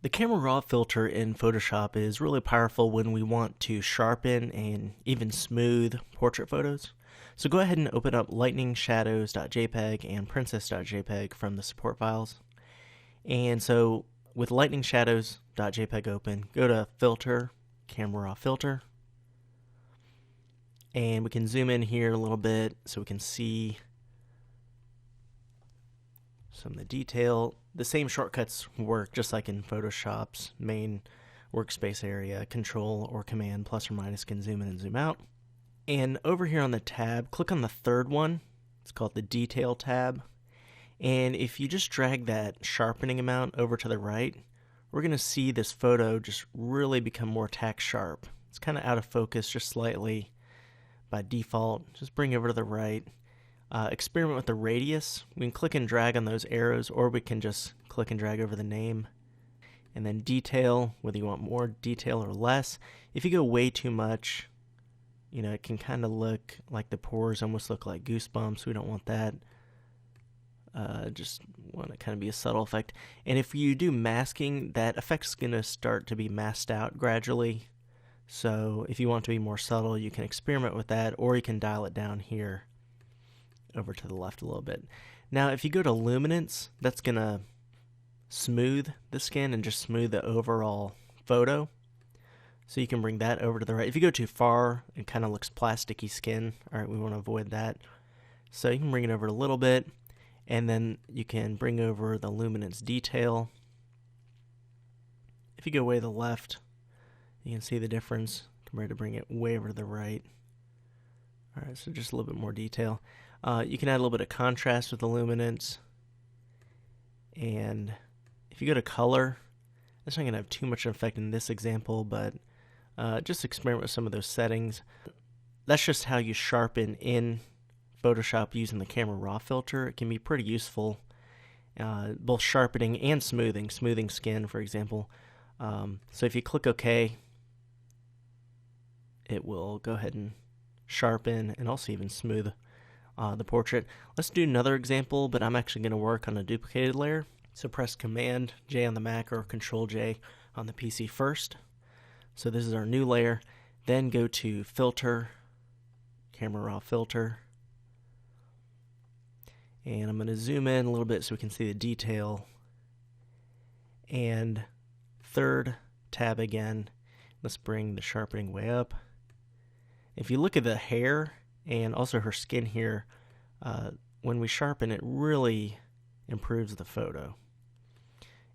The camera raw filter in Photoshop is really powerful when we want to sharpen and even smooth portrait photos. So go ahead and open up lightningshadows.jpg and princess.jpg from the support files. And so with lightningshadows.jpg open, go to Filter, Camera Raw Filter. And we can zoom in here a little bit so we can see some of the detail. The same shortcuts work just like in Photoshop's main workspace area. Control or Command plus or minus can zoom in and zoom out. And over here on the tab, click on the third one. It's called the Detail tab. And if you just drag that sharpening amount over to the right, we're going to see this photo just really become more tack sharp. It's kind of out of focus just slightly by default. Just bring it over to the right. Experiment with the radius. We can click and drag on those arrows, or we can just click and drag over the name. And then detail, whether you want more detail or less. If you go way too much, it can kind of look like the pores almost look like goosebumps. We don't want that. Just want to kind of be a subtle effect. And if you do masking, that effect's going to start to be masked out gradually. So if you want to be more subtle, you can experiment with that, or you can dial it down here over to the left a little bit. Now if you go to luminance, that's going to smooth the skin and just smooth the overall photo. So you can bring that over to the right. If you go too far, it kind of looks plasticky skin. Alright, we want to avoid that. So you can bring it over a little bit, and then you can bring over the luminance detail. If you go way to the left, you can see the difference compared to bring it way over to the right. Alright, so just a little bit more detail. You can add a little bit of contrast with the luminance. And if you go to color, that's not going to have too much effect in this example, but just experiment with some of those settings. That's just how you sharpen in Photoshop using the camera raw filter. It can be pretty useful, both sharpening and smoothing skin, for example. So if you click OK, it will go ahead and sharpen and also even smooth the portrait. Let's do another example, but I'm actually going to work on a duplicated layer. So press Command J on the Mac or Control J on the PC first. So this is our new layer. Then go to Filter, Camera Raw Filter. And I'm going to zoom in a little bit so we can see the detail. And third tab again, let's bring the sharpening way up. If you look at the hair and also her skin here, when we sharpen, it really improves the photo.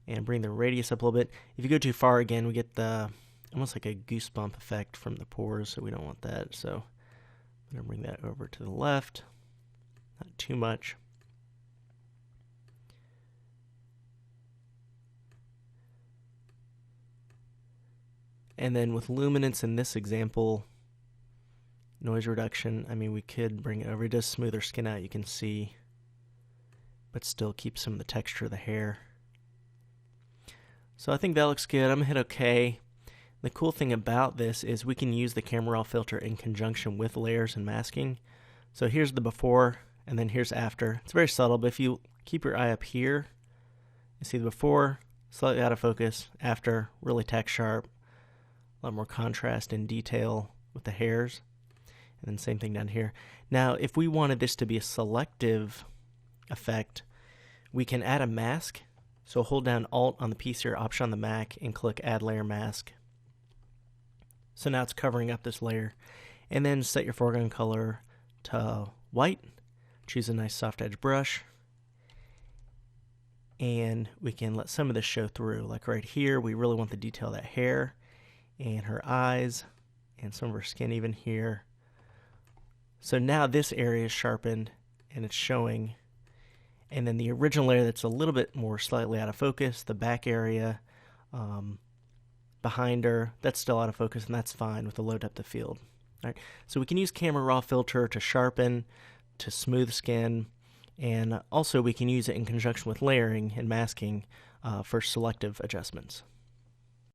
And bring the radius up a little bit. If you go too far again, we get the almost like a goosebump effect from the pores, so we don't want that. So I'm going to bring that over to the left, not too much. And then with luminance in this example, noise reduction, we could bring it over. It does smooth her skin out, you can see, but still keep some of the texture of the hair. So I think that looks good. I'm going to hit OK. The cool thing about this is we can use the camera raw filter in conjunction with layers and masking. So here's the before, and then here's after. It's very subtle, but if you keep your eye up here, you see the before, slightly out of focus, after, really tack sharp, a lot more contrast and detail with the hairs. And then same thing down here. Now, if we wanted this to be a selective effect, we can add a mask. So hold down Alt on the PC or Option on the Mac and click Add Layer Mask. So now it's covering up this layer. And then set your foreground color to white. Choose a nice soft edge brush. And we can let some of this show through. Like right here, we really want the detail of that hair and her eyes and some of her skin even here. So now this area is sharpened and it's showing. And then the original layer that's a little bit more slightly out of focus, the back area behind her, that's still out of focus, and that's fine with the low depth of field. All right, so we can use camera raw filter to sharpen, to smooth skin, and also we can use it in conjunction with layering and masking for selective adjustments.